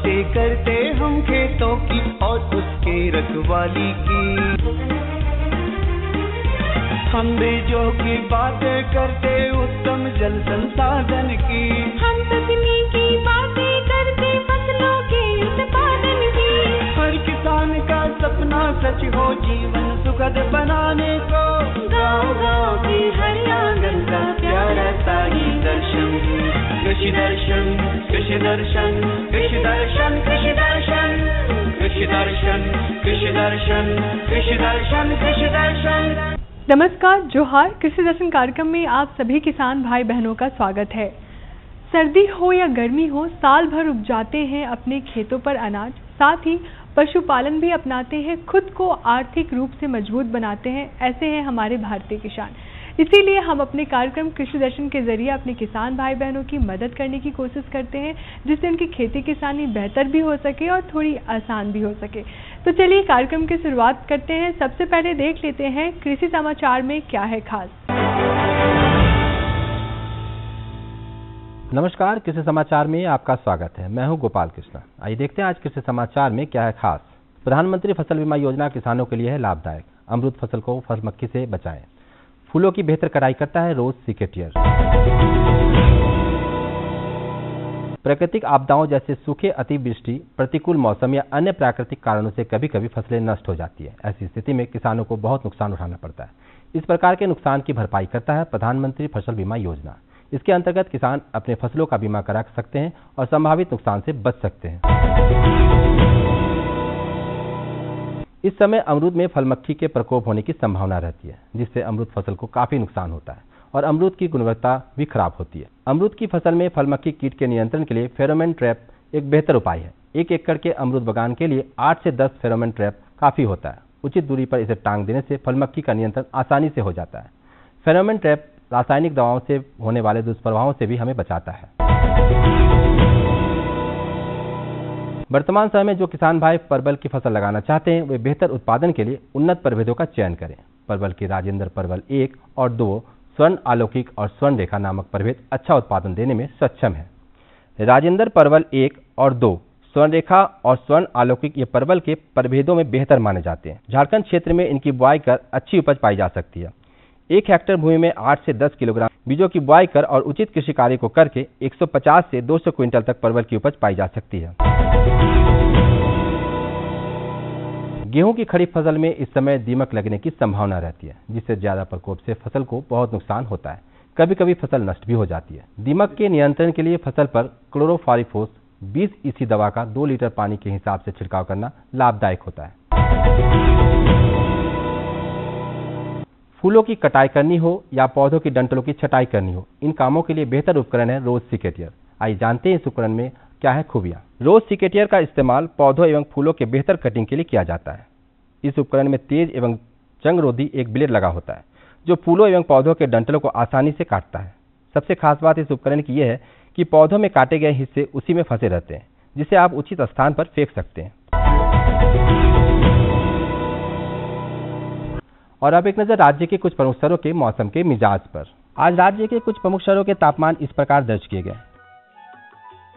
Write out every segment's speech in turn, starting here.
बातें करते हम खेतों की और उसके रखवाली की। हम बीजों की बातें करते उत्तम जल संसाधन की। हम तकनीकी बातें करते फसलों के उत्पादन की। हर किसान का सपना सच हो जीवन सुखद बनाने को। गाँव-गाँव के हर आंगन का प्यारा सा ही दर्शन। कृषि दर्शन, कृषि दर्शन, कृषि दर्शन, कृषि दर्शन, कृषि दर्शन, कृषि दर्शन, कृषि दर्शन, कृषि दर्शन। नमस्कार, जोहार। कृषि दर्शन कार्यक्रम में आप सभी किसान भाई बहनों का स्वागत है। सर्दी हो या गर्मी हो, साल भर उपजाते हैं अपने खेतों पर अनाज। साथ ही पशुपालन भी अपनाते हैं, खुद को आर्थिक रूप से मजबूत बनाते हैं। ऐसे हैं हमारे भारतीय किसान। इसीलिए हम अपने कार्यक्रम कृषि दर्शन के जरिए अपने किसान भाई बहनों की मदद करने की कोशिश करते हैं, जिससे उनकी खेती किसानी बेहतर भी हो सके और थोड़ी आसान भी हो सके। तो चलिए कार्यक्रम की शुरुआत करते हैं। सबसे पहले देख लेते हैं कृषि समाचार में क्या है खास। नमस्कार, कृषि समाचार में आपका स्वागत है। मैं हूं गोपाल कृष्ण। आइए देखते हैं आज कृषि समाचार में क्या है खास। प्रधानमंत्री फसल बीमा योजना किसानों के लिए है लाभदायक। अमरूद फसल को फल मक्खी से बचाएं। फूलों की बेहतर कटाई करता है रोज सिकेटियर। प्राकृतिक आपदाओं जैसे सूखे, अतिवृष्टि, प्रतिकूल मौसम या अन्य प्राकृतिक कारणों से कभी कभी फसलें नष्ट हो जाती है। ऐसी स्थिति में किसानों को बहुत नुकसान उठाना पड़ता है। इस प्रकार के नुकसान की भरपाई करता है प्रधानमंत्री फसल बीमा योजना। इसके अंतर्गत किसान अपने फसलों का बीमा करा सकते हैं और संभावित नुकसान से बच सकते हैं। इस समय अमरूद में फल मक्खी के प्रकोप होने की संभावना रहती है, जिससे अमरूद फसल को काफी नुकसान होता है और अमरूद की गुणवत्ता भी खराब होती है। अमरूद की फसल में फल मक्खी कीट के नियंत्रण के लिए फेरोमोन ट्रैप एक बेहतर उपाय है। 1 एकड़ के अमरूद बागान के लिए 8 से 10 फेरोमोन ट्रैप काफी होता है। उचित दूरी पर इसे टांग देने से फल मक्खी का नियंत्रण आसानी से हो जाता है। फेरोमोन ट्रैप रासायनिक दवाओं से होने वाले दुष्प्रभावों से भी हमें बचाता है। वर्तमान समय में जो किसान भाई परवल की फसल लगाना चाहते हैं, वे बेहतर उत्पादन के लिए उन्नत प्रभेदों का चयन करें। परवल की राजेंद्र परवल 1 और 2 स्वर्ण आलौकिक और स्वर्ण रेखा नामक प्रभेद अच्छा उत्पादन देने में सक्षम है। राजेंद्र परवल 1 और 2 स्वर्ण रेखा और स्वर्ण आलौकिक ये परवल के प्रभेदों में बेहतर माने जाते हैं। झारखंड क्षेत्र में इनकी बुआई कर अच्छी उपज पाई जा सकती है। 1 हेक्टेयर भूमि में 8 से 10 किलोग्राम बीजों की बुआई कर और उचित कृषि कार्य को करके 150 से 200 क्विंटल तक परवल की उपज पाई जा सकती है। गेहूं की खरीफ फसल में इस समय दीमक लगने की संभावना रहती है, जिससे ज्यादा प्रकोप से फसल को बहुत नुकसान होता है। कभी कभी फसल नष्ट भी हो जाती है। दीमक के नियंत्रण के लिए फसल पर क्लोरोफारिफोस 20 EC दवा का 2 लीटर पानी के हिसाब से छिड़काव करना लाभदायक होता है। फूलों की कटाई करनी हो या पौधों की डंठलों की छटाई करनी हो, इन कामों के लिए बेहतर उपकरण है रोज सिकेटियर। आइए जानते हैं इस उपकरण में क्या है खूबियां। रोज सिकेटियर का इस्तेमाल पौधों एवं फूलों के बेहतर कटिंग के लिए किया जाता है। इस उपकरण में तेज एवं जंगरोधी एक ब्लेड लगा होता है, जो फूलों एवं पौधों के डंठलों को आसानी से काटता है। सबसे खास बात इस उपकरण की यह है कि पौधों में काटे गए हिस्से उसी में फंसे रहते हैं, जिसे आप उचित स्थान पर फेंक सकते हैं। और अब एक नजर राज्य के कुछ प्रमुख शहरों के मौसम के मिजाज पर। आज राज्य के कुछ प्रमुख शहरों के तापमान इस प्रकार दर्ज किए गए।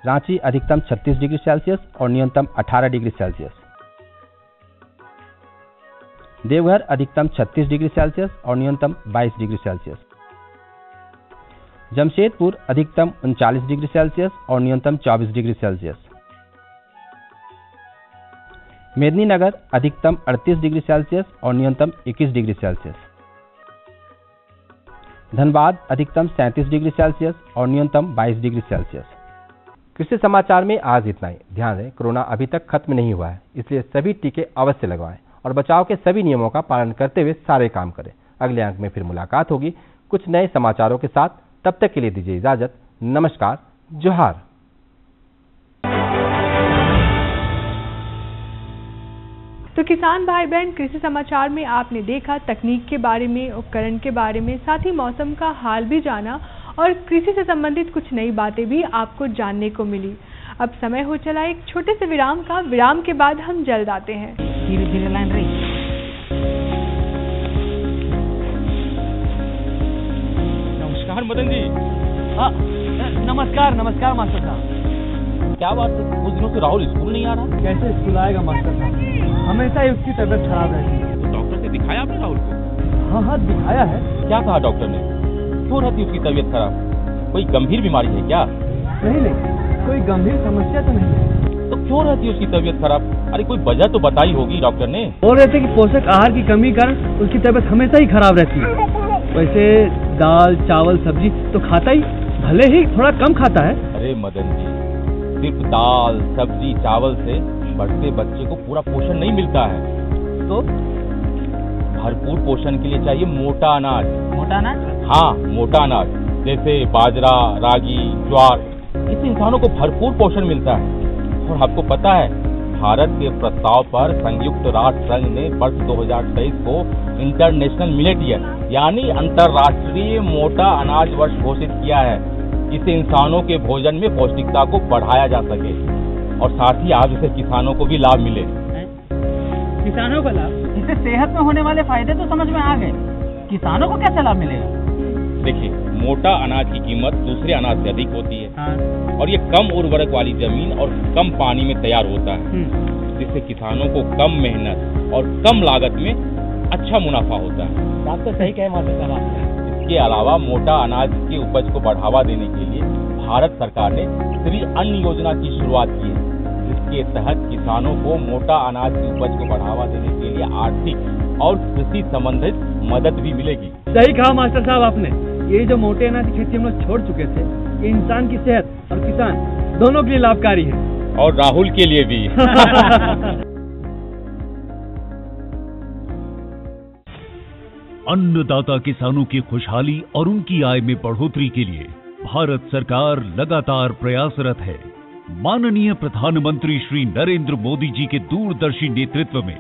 रांची अधिकतम 36 डिग्री सेल्सियस और न्यूनतम 18 डिग्री सेल्सियस। देवघर अधिकतम 36 डिग्री सेल्सियस और न्यूनतम 22 डिग्री सेल्सियस। जमशेदपुर अधिकतम 39 डिग्री सेल्सियस और न्यूनतम 24 डिग्री सेल्सियस। मेदिनीनगर अधिकतम 38 डिग्री सेल्सियस और न्यूनतम 21 डिग्री सेल्सियस। धनबाद अधिकतम 37 डिग्री सेल्सियस और न्यूनतम 22 डिग्री सेल्सियस। कृषि समाचार में आज इतना ही। ध्यान दें, कोरोना अभी तक खत्म नहीं हुआ है, इसलिए सभी टीके अवश्य लगवाएं और बचाव के सभी नियमों का पालन करते हुए सारे काम करें। अगले अंक में फिर मुलाकात होगी कुछ नए समाचारों के साथ। तब तक के लिए दीजिए इजाजत। नमस्कार, जोहार। तो किसान भाई बहन, कृषि समाचार में आपने देखा तकनीक के बारे में, उपकरण के बारे में, साथ ही मौसम का हाल भी जाना और कृषि से संबंधित कुछ नई बातें भी आपको जानने को मिली। अब समय हो चला एक छोटे से विराम का। विराम के बाद हम जल्द आते हैं। धीरे धीरे लाइन रही। नमस्कार मदन जी। नमस्कार नमस्कार मास्टर साहब। क्या बात है, कुछ दिनों से राहुल स्कूल नहीं आ रहा? कैसे स्कूल आएगा मास्टर साहब, हमेशा ही उसकी तबीयत खराब रहती है। तो डॉक्टर से दिखाया आपने राहुल को? हाँ दिखाया है। क्या कहा डॉक्टर ने? क्यों रहती उसकी तबीयत खराब? कोई गंभीर बीमारी है क्या? नहीं, कोई गंभीर समस्या तो नहीं है। तो क्यों रहती उसकी तबीयत खराब? अरे कोई वजह तो बताई होगी डॉक्टर ने। बोल रहे थे कि पोषक आहार की कमी के कारण उसकी तबीयत हमेशा ही खराब रहती है। वैसे दाल चावल सब्जी तो खाता ही, भले ही थोड़ा कम खाता है। अरे मदन जी, सिर्फ दाल सब्जी चावल से बढ़ते बच्चे को पूरा पोषण नहीं मिलता है। तो भरपूर पोषण के लिए चाहिए मोटा अनाज। मोटा अनाज? हाँ, मोटा अनाज जैसे बाजरा, रागी, ज्वार, इससे इंसानों को भरपूर पोषण मिलता है। और आपको पता है, भारत के प्रस्ताव पर संयुक्त राष्ट्र संघ ने वर्ष 2023 को इंटरनेशनल मिलेट ईयर यानी अंतर्राष्ट्रीय मोटा अनाज वर्ष घोषित किया है। इससे इंसानों के भोजन में पौष्टिकता को बढ़ाया जा सके और साथ ही आज इससे किसानों को भी लाभ मिले। किसानों को लाभ? इससे सेहत में होने वाले फायदे तो समझ में आ गए, किसानों को कैसे लाभ मिलेगा? देखिए, मोटा अनाज की कीमत दूसरे अनाज से अधिक होती है। हाँ। और ये कम उर्वरक वाली जमीन और कम पानी में तैयार होता है, जिससे किसानों को कम मेहनत और कम लागत में अच्छा मुनाफा होता है। बात तो सही कहे मास्टर साहब। इसके अलावा मोटा अनाज के उपज को बढ़ावा देने के लिए भारत सरकार ने श्री अन्न योजना की शुरुआत की है, जिसके तहत किसानों को मोटा अनाज की उपज को बढ़ावा देने के लिए आर्थिक और कृषि संबंधित मदद भी मिलेगी। सही कहा मास्टर साहब आपने। ये जो मोटे अनाज की खेती हम लोग छोड़ चुके थे, ये इंसान की सेहत और किसान दोनों के लिए लाभकारी है। और राहुल के लिए भी। अन्नदाता किसानों की खुशहाली और उनकी आय में बढ़ोतरी के लिए भारत सरकार लगातार प्रयासरत है। माननीय प्रधानमंत्री श्री नरेंद्र मोदी जी के दूरदर्शी नेतृत्व में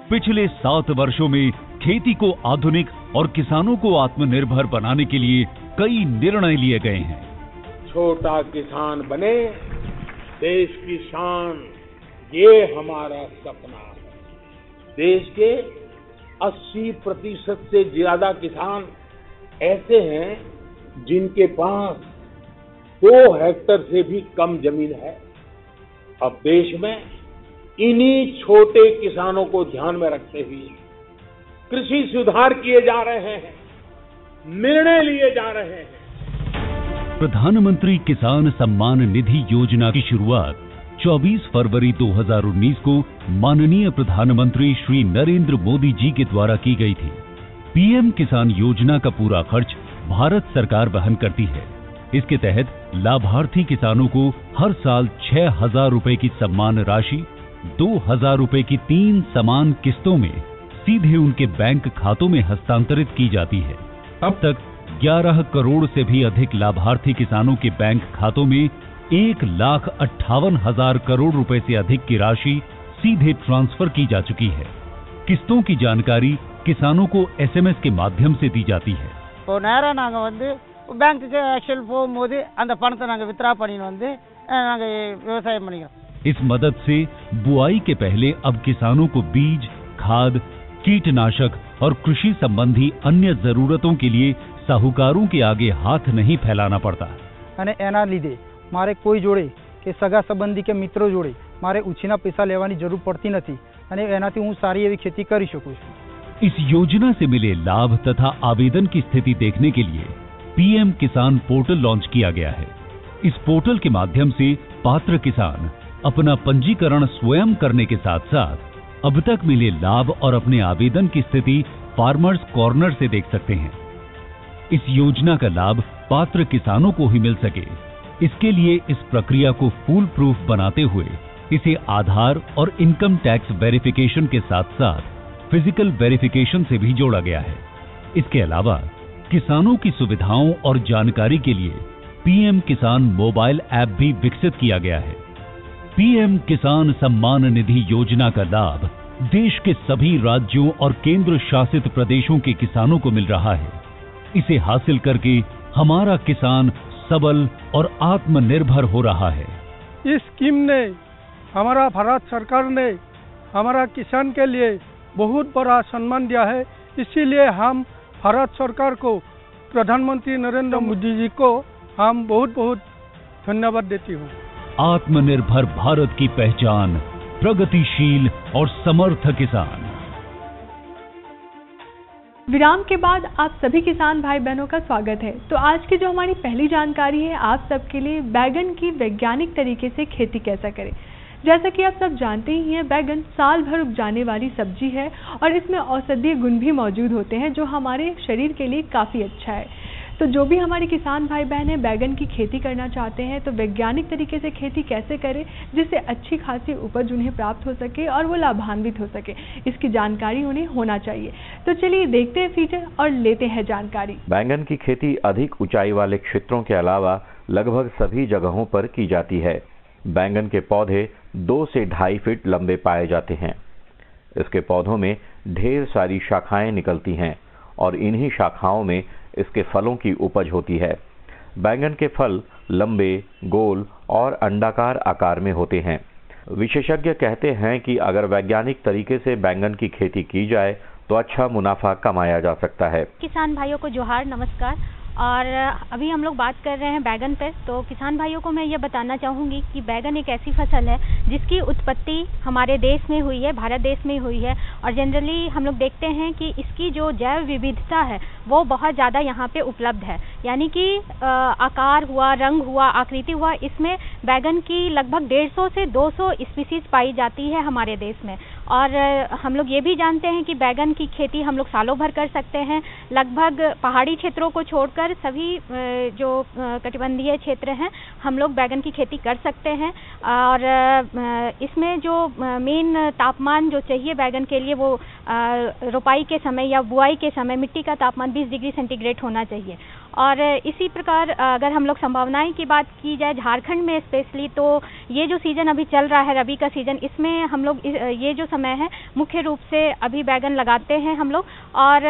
पिछले 7 वर्षों में खेती को आधुनिक और किसानों को आत्मनिर्भर बनाने के लिए कई निर्णय लिए गए हैं। छोटा किसान बने देश की शान, ये हमारा सपना है। देश के 80% से ज्यादा किसान ऐसे हैं जिनके पास 2 हेक्टेयर से भी कम जमीन है। अब देश में इन्हीं छोटे किसानों को ध्यान में रखते हुए कृषि सुधार किए जा रहे हैं, निर्णय लिए जा रहे हैं। प्रधानमंत्री किसान सम्मान निधि योजना की शुरुआत 24 फरवरी 2019 को माननीय प्रधानमंत्री श्री नरेंद्र मोदी जी के द्वारा की गई थी। पीएम किसान योजना का पूरा खर्च भारत सरकार वहन करती है। इसके तहत लाभार्थी किसानों को हर साल 6,000 रुपए की सम्मान राशि 2,000 रुपए की 3 समान किस्तों में सीधे उनके बैंक खातों में हस्तांतरित की जाती है। अब तक 11 करोड़ से भी अधिक लाभार्थी किसानों के बैंक खातों में 1,58,000 करोड़ रुपए से अधिक की राशि सीधे ट्रांसफर की जा चुकी है। किस्तों की जानकारी किसानों को एसएमएस के माध्यम से दी जाती है। तो நேரா நாங்க வந்து பேங்க்குக்கு ஆக்சுவல் போகும்போது அந்த பணத்தை நாங்க வித்ரா பண்ணிட்டு வந்து நாங்க விவசாயம் பண்ணிக்கிறோம்। इस मदद से बुआई के पहले अब किसानों को बीज, खाद, कीटनाशक और कृषि संबंधी अन्य जरूरतों के लिए साहूकारों के आगे हाथ नहीं फैलाना पड़ता। અને એના લીધે મારે કોઈ જોડે કે સગા સંબંધી કે મિત્રો જોડે મારે ઉછીના પૈસા લેવાની જરૂર પડતી નથી અને એનાથી હું સારી એવી खेती કરી શકું છું। इस योजना से मिले लाभ तथा आवेदन की स्थिति देखने के लिए पीएम किसान पोर्टल लॉन्च किया गया है। इस पोर्टल के माध्यम से पात्र किसान अपना पंजीकरण स्वयं करने के साथ साथ अब तक मिले लाभ और अपने आवेदन की स्थिति फार्मर्स कॉर्नर से देख सकते हैं। इस योजना का लाभ पात्र किसानों को ही मिल सके, इसके लिए इस प्रक्रिया को फूल प्रूफ बनाते हुए इसे आधार और इनकम टैक्स वेरिफिकेशन के साथ साथ फिजिकल वेरिफिकेशन से भी जोड़ा गया है। इसके अलावा किसानों की सुविधाओं और जानकारी के लिए पीएम किसान मोबाइल ऐप भी विकसित किया गया है। पीएम किसान सम्मान निधि योजना का लाभ देश के सभी राज्यों और केंद्र शासित प्रदेशों के किसानों को मिल रहा है। इसे हासिल करके हमारा किसान सबल और आत्मनिर्भर हो रहा है। इस स्कीम ने हमारा भारत सरकार ने हमारा किसान के लिए बहुत बड़ा सम्मान दिया है। इसीलिए हम भारत सरकार को, प्रधानमंत्री नरेंद्र मोदी जी को हम बहुत बहुत धन्यवाद देती हूँ। आत्मनिर्भर भारत की पहचान, प्रगतिशील और समर्थ किसान। विराम के बाद आप सभी किसान भाई बहनों का स्वागत है। तो आज की जो हमारी पहली जानकारी है आप सबके लिए, बैगन की वैज्ञानिक तरीके से खेती कैसे करें। जैसा कि आप सब जानते ही हैं, बैगन साल भर उपजाने वाली सब्जी है और इसमें औषधीय गुण भी मौजूद होते हैं जो हमारे शरीर के लिए काफ़ी अच्छा है। तो जो भी हमारे किसान भाई बहन हैं बैगन की खेती करना चाहते हैं तो वैज्ञानिक तरीके से खेती कैसे करें जिससे अच्छी खासी उपज उन्हें प्राप्त हो सके और वो लाभान्वित हो सके, इसकी जानकारी उन्हें होना चाहिए। तो चलिए देखते हैं फीचर और लेते हैं जानकारी। बैंगन की खेती अधिक ऊंचाई वाले क्षेत्रों के अलावा लगभग सभी जगहों पर की जाती है। बैंगन के पौधे 2 से 2.5 फीट लंबे पाए जाते हैं। इसके पौधों में ढेर सारी शाखाएं निकलती हैं और इन्हीं शाखाओं में इसके फलों की उपज होती है। बैंगन के फल लंबे, गोल और अंडाकार आकार में होते हैं। विशेषज्ञ कहते हैं कि अगर वैज्ञानिक तरीके से बैंगन की खेती की जाए तो अच्छा मुनाफा कमाया जा सकता है। किसान भाइयों को जोहार, नमस्कार। और अभी हम लोग बात कर रहे हैं बैगन पर। तो किसान भाइयों को मैं ये बताना चाहूँगी कि बैगन एक ऐसी फसल है जिसकी उत्पत्ति हमारे देश में हुई है, भारत देश में हुई है। और जनरली हम लोग देखते हैं कि इसकी जो जैव विविधता है वो बहुत ज़्यादा यहाँ पे उपलब्ध है। यानी कि आकार हुआ, रंग हुआ, आकृति हुआ, इसमें बैगन की लगभग 150 से 200 स्पीसीज पाई जाती है हमारे देश में। और हम लोग ये भी जानते हैं कि बैगन की खेती हम लोग सालों भर कर सकते हैं। लगभग पहाड़ी क्षेत्रों को छोड़कर सभी जो कटिबंधीय क्षेत्र हैं हम लोग बैगन की खेती कर सकते हैं। और इसमें जो मेन तापमान जो चाहिए बैगन के लिए वो रोपाई के समय या बुआई के समय मिट्टी का तापमान 20 डिग्री सेंटीग्रेड होना चाहिए। और इसी प्रकार अगर हम लोग संभावनाएं की बात की जाए झारखंड में स्पेशली, तो ये जो सीज़न अभी चल रहा है रबी का सीज़न, इसमें हम लोग ये जो समय है मुख्य रूप से अभी बैगन लगाते हैं हम लोग। और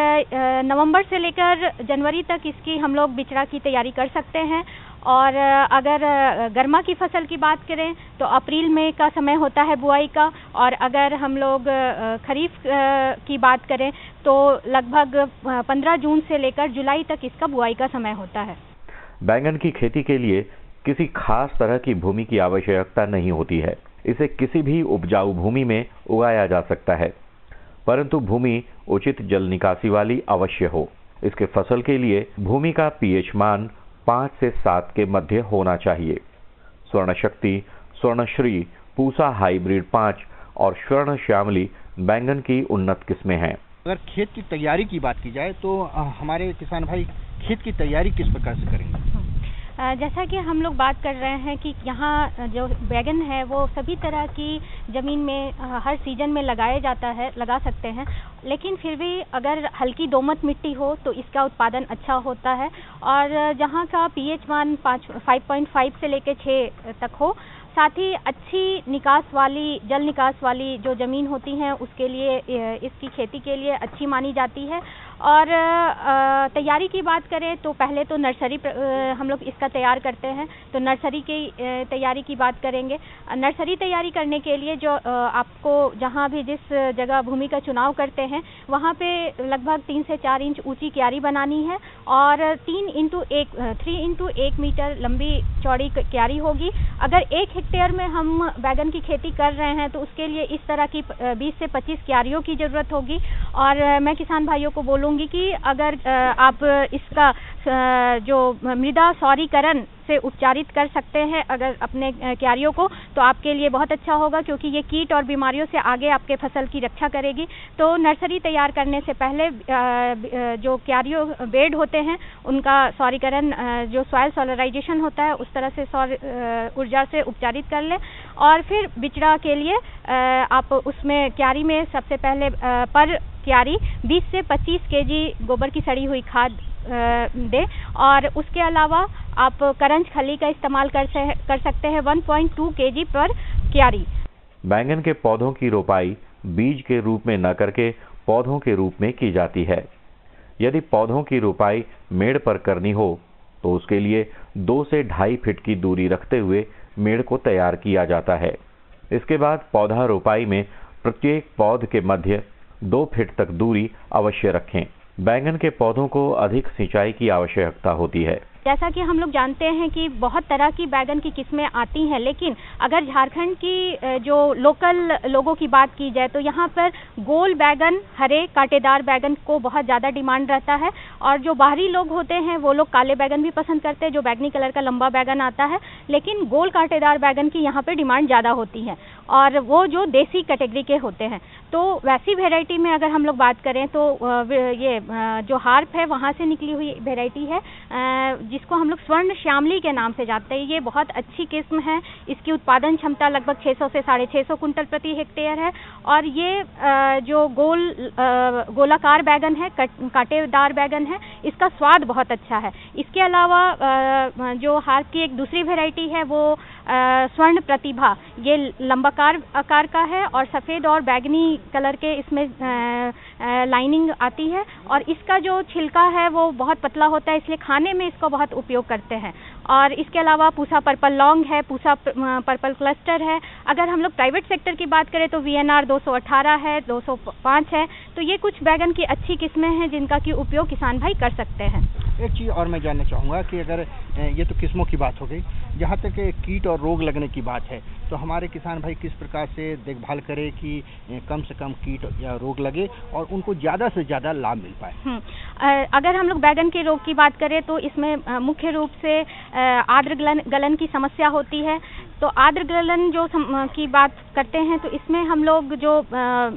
नवंबर से लेकर जनवरी तक इसकी हम लोग बिचड़ा की तैयारी कर सकते हैं। और अगर गर्मा की फसल की बात करें तो अप्रैल मई का समय होता है बुआई का। और अगर हम लोग खरीफ की बात करें तो लगभग 15 जून से लेकर जुलाई तक इसका बुआई का समय होता है। बैंगन की खेती के लिए किसी खास तरह की भूमि की आवश्यकता नहीं होती है। इसे किसी भी उपजाऊ भूमि में उगाया जा सकता है, परंतु भूमि उचित जल निकासी वाली अवश्य हो। इसके फसल के लिए भूमि का पीएच मान 5 से 7 के मध्य होना चाहिए। स्वर्ण शक्ति, स्वर्णश्री, पूसा हाइब्रिड 5 और स्वर्ण श्यामली बैंगन की उन्नत किस्में हैं। अगर खेत की तैयारी की बात की जाए तो हमारे किसान भाई खेत की तैयारी किस प्रकार से करेंगे? जैसा कि हम लोग बात कर रहे हैं कि यहाँ जो बैगन है वो सभी तरह की ज़मीन में हर सीजन में लगा सकते हैं। लेकिन फिर भी अगर हल्की दोमट मिट्टी हो तो इसका उत्पादन अच्छा होता है। और जहाँ का पीएच मान 5.5 से लेकर 6 तक हो, साथ ही अच्छी जल निकास वाली जो ज़मीन होती हैं उसके लिए इसकी खेती के लिए अच्छी मानी जाती है। और तैयारी की बात करें तो पहले तो नर्सरी हम लोग इसका तैयार करते हैं, तो नर्सरी की तैयारी की बात करेंगे। नर्सरी तैयारी करने के लिए जो आपको जहाँ भी जिस जगह भूमि का चुनाव करते हैं वहाँ पे लगभग 3 से 4 इंच ऊंची क्यारी बनानी है और 3 इंटू 1 मीटर लंबी चौड़ी क्यारी होगी। अगर 1 हेक्टेयर में हम बैगन की खेती कर रहे हैं तो उसके लिए इस तरह की 20 से 25 क्यारियों की ज़रूरत होगी। और मैं किसान भाइयों को बोलूँगी कि अगर आप इसका जो मृदा सौरीकरण से उपचारित कर सकते हैं अगर अपने क्यारियों को, तो आपके लिए बहुत अच्छा होगा, क्योंकि ये कीट और बीमारियों से आगे आपके फसल की रक्षा करेगी। तो नर्सरी तैयार करने से पहले जो क्यारियों बेड होते हैं उनका सौरीकरण, जो सॉइल सोलराइजेशन होता है उस तरह से सौर ऊर्जा से उपचारित कर लें। और फिर बिचड़ा के लिए आप उसमें क्यारी में सबसे पहले पर क्यारी 20 से 25 केजी गोबर की सड़ी हुई खाद दें। और उसके अलावा आप करंज खली का इस्तेमाल कर सकते हैं 1.2 केजी पर क्यारी। बैंगन के पौधों की रोपाई बीज के रूप में न करके पौधों के रूप में की जाती है। यदि पौधों की रोपाई मेड़ पर करनी हो तो उसके लिए 2 से 2.5 फीट की दूरी रखते हुए मेड़ को तैयार किया जाता है। इसके बाद पौधा रोपाई में प्रत्येक पौध के मध्य 2 फीट तक दूरी अवश्य रखें। बैंगन के पौधों को अधिक सिंचाई की आवश्यकता होती है। जैसा कि हम लोग जानते हैं कि बहुत तरह की बैगन की किस्में आती हैं, लेकिन अगर झारखंड की जो लोकल लोगों की बात की जाए तो यहाँ पर गोल बैगन, हरे कांटेदार बैगन को बहुत ज़्यादा डिमांड रहता है। और जो बाहरी लोग होते हैं वो लोग काले बैगन भी पसंद करते हैं, जो बैगनी कलर का लंबा बैगन आता है, लेकिन गोल कांटेदार बैगन की यहाँ पर डिमांड ज़्यादा होती है और वो जो देसी कैटेगरी के होते हैं। तो वैसी वेराइटी में अगर हम लोग बात करें तो ये जो हार्प है वहाँ से निकली हुई वेराइटी है, जिसको हम लोग स्वर्ण श्यामली के नाम से जानते हैं। ये बहुत अच्छी किस्म है, इसकी उत्पादन क्षमता लगभग 600 से 650 कुंटल प्रति हेक्टेयर है। और ये जो गोलाकार बैगन है, कांटेदार बैगन है, इसका स्वाद बहुत अच्छा है। इसके अलावा जो हार्प की एक दूसरी वेराइटी है वो स्वर्ण प्रतिभा, ये लंबाकार आकार का है और सफ़ेद और बैगनी कलर के इसमें लाइनिंग आती है और इसका जो छिलका है वो बहुत पतला होता है, इसलिए खाने में इसको बहुत उपयोग करते हैं। और इसके अलावा पूसा पर्पल लॉन्ग है, पूसा पर्पल क्लस्टर है। अगर हम लोग प्राइवेट सेक्टर की बात करें तो VNR 218 है, 205 है। तो ये कुछ बैगन की अच्छी किस्में हैं जिनका की उपयोग किसान भाई कर सकते हैं। एक चीज़ और मैं जानना चाहूँगा कि अगर ये तो किस्मों की बात हो गई, जहाँ तक कीट और रोग लगने की बात है तो हमारे किसान भाई किस प्रकार से देखभाल करें कि कम से कम कीट या रोग लगे और उनको ज़्यादा से ज़्यादा लाभ मिल पाए? अगर हम लोग बैगन के रोग की बात करें तो इसमें मुख्य रूप से आर्द्र गलन की समस्या होती है। तो आर्द्र गलन जो की बात करते हैं तो इसमें हम लोग जो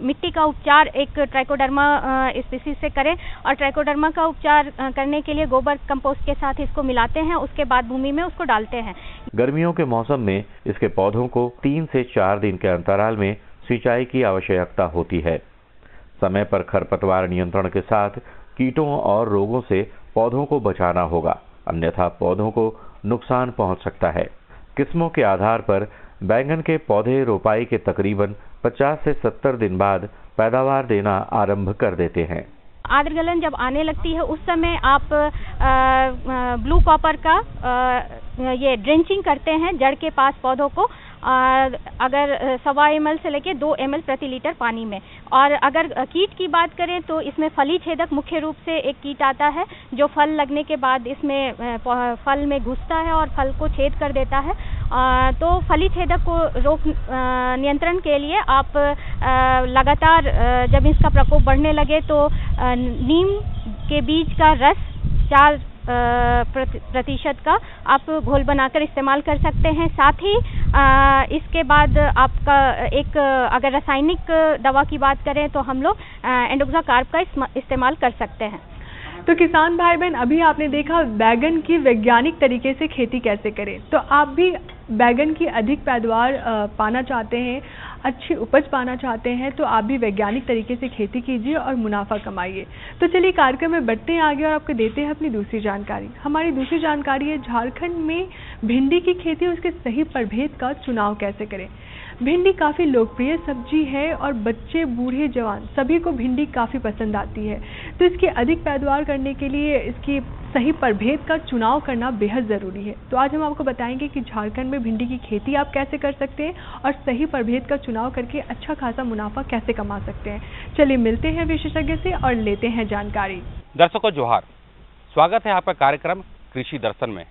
मिट्टी का उपचार एक ट्राइकोडर्मा स्पीसीज से करें और ट्राइकोडर्मा का उपचार करने के लिए गोबर कंपोस्ट के साथ इसको मिलाते हैं, उसके बाद भूमि में उसको डालते हैं। गर्मियों के मौसम में इसके पौधों को 3 से 4 दिन के अंतराल में सिंचाई की आवश्यकता होती है। समय पर खरपतवार नियंत्रण के साथ कीटों और रोगों से पौधों को बचाना होगा, अन्यथा पौधों को नुकसान पहुंच सकता है। किस्मों के आधार पर बैंगन के पौधे रोपाई के तकरीबन 50 से 70 दिन बाद पैदावार देना आरंभ कर देते हैं। आर्द्र गलन जब आने लगती है उस समय आप ब्लू कॉपर का ये ड्रेंचिंग करते हैं जड़ के पास पौधों को, अगर 1.25 ml से लेके 2 ml प्रति लीटर पानी में। और अगर कीट की बात करें तो इसमें फली छेदक मुख्य रूप से एक कीट आता है जो फल लगने के बाद इसमें फल में घुसता है और फल को छेद कर देता है। तो फली छेदक को रोक नियंत्रण के लिए आप लगातार जब इसका प्रकोप बढ़ने लगे तो नीम के बीज का रस 4% का आप घोल बनाकर इस्तेमाल कर सकते हैं। साथ ही इसके बाद आपका एक अगर रासायनिक दवा की बात करें तो हम लोग एंडोक्साकार्ब का इस्तेमाल कर सकते हैं। तो किसान भाई बहन, अभी आपने देखा बैगन की वैज्ञानिक तरीके से खेती कैसे करें। तो आप भी बैगन की अधिक पैदावार पाना चाहते हैं, अच्छी उपज पाना चाहते हैं, तो आप भी वैज्ञानिक तरीके से खेती कीजिए और मुनाफा कमाइए। तो चलिए कार्यक्रम में बढ़ते हैं आगे और आपको देते हैं अपनी दूसरी जानकारी। हमारी दूसरी जानकारी है झारखंड में भिंडी की खेती और उसके सही प्रभेद का चुनाव कैसे करें। भिंडी काफ़ी लोकप्रिय सब्जी है और बच्चे बूढ़े जवान सभी को भिंडी काफ़ी पसंद आती है। तो इसकी अधिक पैदावार करने के लिए इसकी सही प्रभेद का चुनाव करना बेहद ज़रूरी है। तो आज हम आपको बताएंगे कि झारखंड में भिंडी की खेती आप कैसे कर सकते हैं और सही प्रभेद का चुनाव करके अच्छा खासा मुनाफा कैसे कमा सकते हैं। चलिए मिलते हैं विशेषज्ञ से और लेते हैं जानकारी। दर्शकों जोहार, स्वागत है आपका कार्यक्रम कृषि दर्शन में।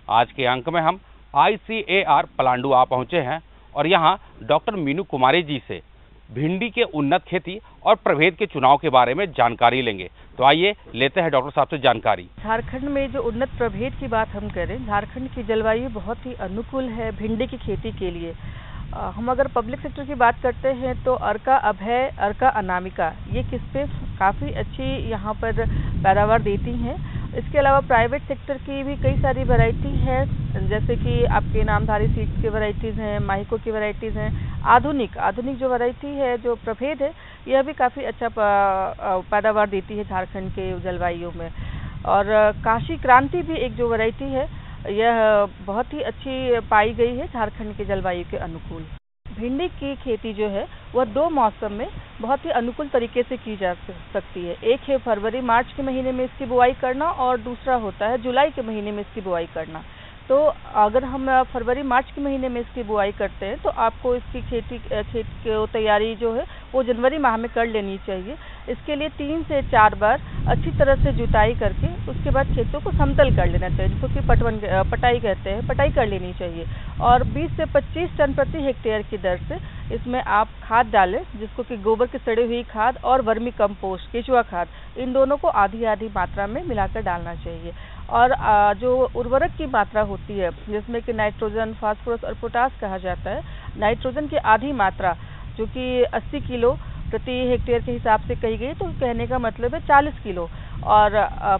आज के अंक में हम ICAR पलांडू आ पहुँचे हैं और यहाँ डॉक्टर मीनू कुमारी जी से भिंडी के उन्नत खेती और प्रभेद के चुनाव के बारे में जानकारी लेंगे। तो आइए लेते हैं डॉक्टर साहब से जानकारी। झारखंड में जो उन्नत प्रभेद की बात हम करें, झारखंड की जलवायु बहुत ही अनुकूल है भिंडी की खेती के लिए। हम अगर पब्लिक सेक्टर की बात करते हैं तो अर्का अभय, अर्का अनामिका, ये किस्में काफ़ी अच्छी यहाँ पर पैदावार देती हैं। इसके अलावा प्राइवेट सेक्टर की भी कई सारी वैरायटी है, जैसे कि आपके नामधारी सीड्स की वैरायटीज़ हैं, माहिको की वैरायटीज़ हैं। आधुनिक जो वैरायटी है, जो प्रभेद है, यह भी काफ़ी अच्छा पैदावार देती है झारखंड के जलवायु में। और काशी क्रांति भी एक जो वैरायटी है, यह बहुत ही अच्छी पाई गई है झारखंड के जलवायु के अनुकूल। भिंडी की खेती जो है वह 2 मौसम में बहुत ही अनुकूल तरीके से की जा सकती है। एक है फरवरी मार्च के महीने में इसकी बुआई करना और दूसरा होता है जुलाई के महीने में इसकी बुआई करना। तो अगर हम फरवरी मार्च के महीने में इसकी बुआई करते हैं तो आपको इसकी खेती की तैयारी जो है वो जनवरी माह में कर लेनी चाहिए। इसके लिए 3 से 4 बार अच्छी तरह से जुताई करके उसके बाद खेतों को समतल कर लेना चाहिए, जिसको कि पटाई कहते हैं, पटाई कर लेनी चाहिए। और 20 से 25 टन प्रति हेक्टेयर की दर से इसमें आप खाद डालें, जिसको कि गोबर की सड़ी हुई खाद और वर्मी कंपोस्ट, केचुआ खाद, इन दोनों को आधी आधी मात्रा में मिलाकर डालना चाहिए। और जो उर्वरक की मात्रा होती है, जिसमें कि नाइट्रोजन, फास्फोरस और पोटास कहा जाता है, नाइट्रोजन की आधी मात्रा जो कि 80 किलो प्रति हेक्टेयर के हिसाब से कही गई, तो कहने का मतलब है 40 किलो। और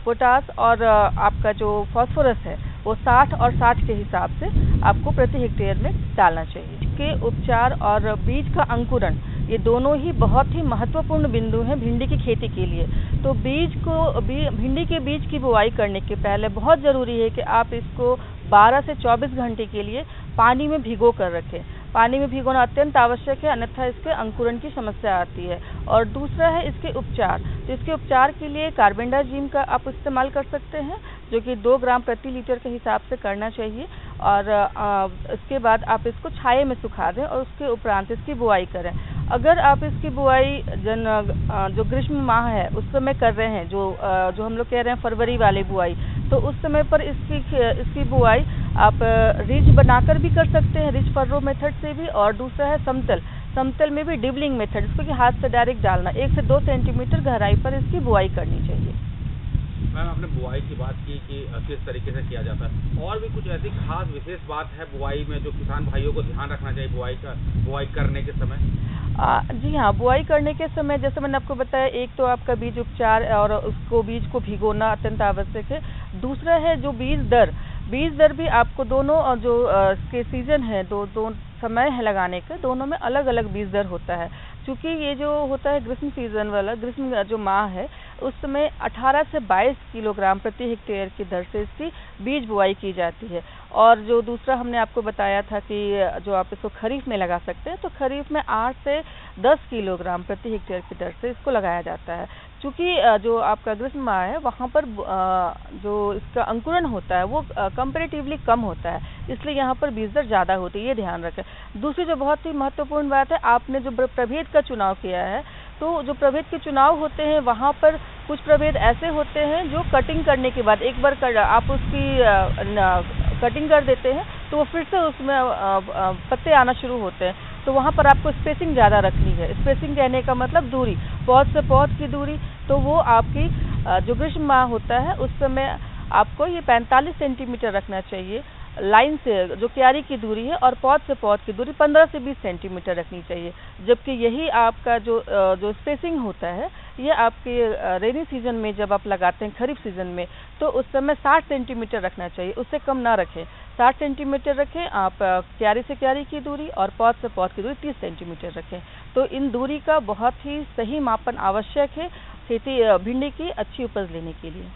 पोटास और आपका जो फास्फोरस है वो 60 और 60 के हिसाब से आपको प्रति हेक्टेयर में डालना चाहिए। के उपचार और बीज का अंकुरण, ये दोनों ही बहुत ही महत्वपूर्ण बिंदु हैं भिंडी की खेती के लिए। तो भिंडी के बीज की बुआई करने के पहले बहुत ज़रूरी है कि आप इसको 12 से 24 घंटे के लिए पानी में भिगो कर रखें। पानी में भिगोना अत्यंत आवश्यक है, अन्यथा इसके अंकुरण की समस्या आती है। और दूसरा है इसके उपचार। तो इसके उपचार के लिए कार्बेंडाजिम का आप इस्तेमाल कर सकते हैं, जो कि 2 ग्राम प्रति लीटर के हिसाब से करना चाहिए। और इसके बाद आप इसको छाये में सुखा दें और उसके उपरांत इसकी बुआई करें। अगर आप इसकी बुआई जो ग्रीष्म माह है उस समय कर रहे हैं, जो हम लोग कह रहे हैं फरवरी वाली बुआई, तो उस समय पर इसकी बुआई आप रिज बनाकर भी कर सकते हैं, रिज फर्रो मेथड से भी। और दूसरा है समतल में भी डिबलिंग मेथड, इसको कि हाथ से डायरेक्ट डालना, 1 से 2 सेंटीमीटर गहराई पर इसकी बुआई करनी चाहिए। मैम, आपने बुआई की बात की कि किस तरीके से किया जाता है, और भी कुछ ऐसी खास विशेष बात है बुआई में जो किसान भाइयों को ध्यान रखना चाहिए बुआई करने के समय? जी हाँ, बुआई करने के समय जैसे मैंने आपको बताया, एक तो आपका बीज उपचार और उसको बीज को भिगोना अत्यंत आवश्यक है। दूसरा है जो बीज दर भी आपको दोनों जो इसके सीजन है, दो समय है लगाने का, दोनों में अलग अलग बीज दर होता है। क्योंकि ये जो होता है ग्रीष्म सीजन वाला, ग्रीष्म जो माह है, उस समय 18 से 22 किलोग्राम प्रति हेक्टेयर की दर से इसकी बीज बुआई की जाती है। और जो दूसरा हमने आपको बताया था कि जो आप इसको खरीफ में लगा सकते हैं, तो खरीफ में 8 से 10 किलोग्राम प्रति हेक्टेयर की दर से इसको लगाया जाता है। क्योंकि जो आपका ग्रीष्म माह है वहाँ पर जो इसका अंकुरण होता है वो कंपैरेटिवली कम होता है, इसलिए यहाँ पर बीज दर ज़्यादा होती है, ये ध्यान रखें। दूसरी जो बहुत ही महत्वपूर्ण बात है, आपने जो प्रभेद का चुनाव किया है, तो जो प्रभेद के चुनाव होते हैं वहाँ पर कुछ प्रभेद ऐसे होते हैं जो कटिंग करने के बाद एक बार आप उसकी कटिंग कर देते हैं तो वो फिर से उसमें पत्ते आना शुरू होते हैं, तो वहाँ पर आपको स्पेसिंग ज़्यादा रखनी है। स्पेसिंग कहने का मतलब दूरी, पौध से पौध की दूरी, तो वो आपकी जो ग्रीष्म माह होता है उस समय आपको ये 45 सेंटीमीटर रखना चाहिए लाइन से, जो क्यारी की दूरी है, और पौध से पौध की दूरी 15 से 20 सेंटीमीटर रखनी चाहिए। जबकि यही आपका जो स्पेसिंग होता है ये आपके रेनी सीजन में जब आप लगाते हैं खरीफ सीजन में, तो उस समय 60 सेंटीमीटर रखना चाहिए, उससे कम ना रखें। 60 सेंटीमीटर रखें आप क्यारी से क्यारी की दूरी, और पौध से पौध की दूरी 30 सेंटीमीटर रखें। तो इन दूरी का बहुत ही सही मापन आवश्यक है खेती भिंडी की अच्छी उपज लेने के लिए।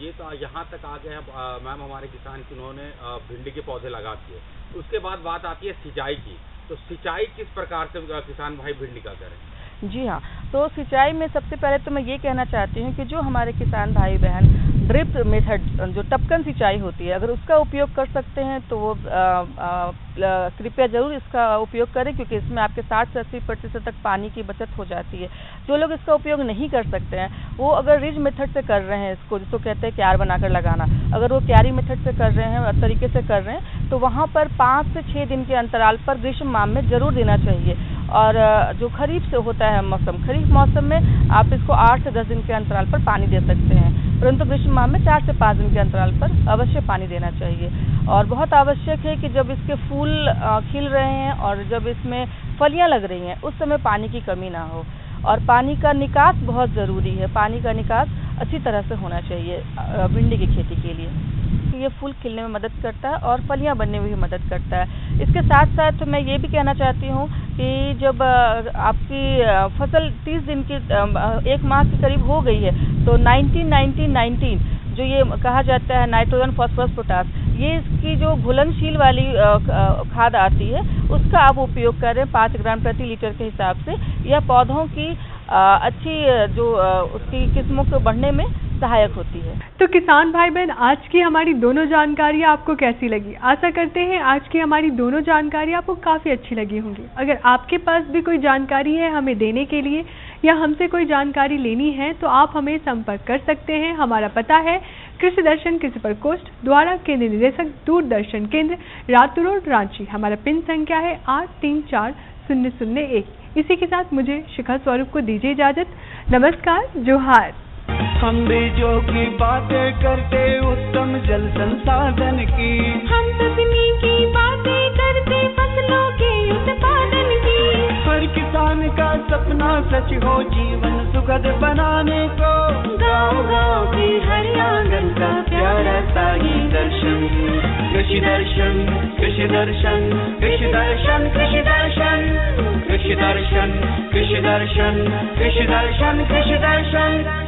ये तो यहाँ तक आ गए हैं मैम हमारे किसान जिन्होंने भिंडी के पौधे लगा दिए। उसके बाद बात आती है सिंचाई की, तो सिंचाई किस प्रकार से किसान भाई भिंडी का करें? जी हाँ, तो सिंचाई में सबसे पहले तो मैं ये कहना चाहती हूँ कि जो हमारे किसान भाई बहन ड्रिप मेथड, जो टपकन सिंचाई होती है, अगर उसका उपयोग कर सकते हैं तो वो कृपया ज़रूर इसका उपयोग करें, क्योंकि इसमें आपके 60 से 80% तक पानी की बचत हो जाती है। जो लोग इसका उपयोग नहीं कर सकते हैं वो अगर रिज मेथड से कर रहे हैं इसको, जिसको कहते हैं क्यार बनाकर लगाना, अगर वो क्यारी मेथड से कर रहे हैं, तरीके से कर रहे हैं, तो वहाँ पर 5 से 6 दिन के अंतराल पर ग्रीष्म माह में ज़रूर देना चाहिए। और जो खरीफ से होता है मौसम, खरीफ मौसम में आप इसको 8 से 10 दिन के अंतराल पर पानी दे सकते हैं, परंतु ग्रीष्म माह में 4 से 5 दिन के अंतराल पर अवश्य पानी देना चाहिए। और बहुत आवश्यक है कि जब इसके फूल खिल रहे हैं और जब इसमें फलियां लग रही हैं उस समय पानी की कमी ना हो। और पानी का निकास बहुत ज़रूरी है, पानी का निकास अच्छी तरह से होना चाहिए भिंडी की खेती के लिए। ये फूल खिलने में मदद करता है और फलियां बनने में भी मदद करता है। इसके साथ साथ मैं ये भी कहना चाहती हूँ कि जब आपकी फसल 30 दिन की 1 माह के करीब हो गई है, तो 19-19-19 जो ये कहा जाता है नाइट्रोजन, फास्फोरस, पोटास, ये इसकी जो घुलनशील वाली खाद आती है उसका आप उपयोग करें 5 ग्राम प्रति लीटर के हिसाब से। यह पौधों की अच्छी जो उसकी किस्मों को बढ़ने में सहायक होती है। तो किसान भाई बहन, आज की हमारी दोनों जानकारियाँ आपको कैसी लगी? आशा करते हैं आज की हमारी दोनों जानकारी आपको काफ़ी अच्छी लगी होंगी। अगर आपके पास भी कोई जानकारी है हमें देने के लिए, या हमसे कोई जानकारी लेनी है तो आप हमें संपर्क कर सकते हैं। हमारा पता है कृषि दर्शन कृषि प्रकोष्ठ, द्वारा केंद्र निदेशक, दूरदर्शन केंद्र, रातू रोड, रांची। हमारा पिन संख्या है 834001। इसी के साथ मुझे शिखा स्वरूप को दीजिए इजाजत। नमस्कार, जोहार। हम बीजों की बातें करते उत्तम जल संसाधन की, हम तकनीकी की बातें करते फसलों के उत्पादन की। हर किसान का सपना सच हो जीवन सुखद बनाने को, गाँव-गाँव की हर आंगन का प्यारा सा ही दर्शन। कृषि दर्शन कृषि दर्शन कृषि दर्शन कृषि दर्शन कृषि दर्शन कृषि दर्शन कृषि दर्शन कृषि दर्शन।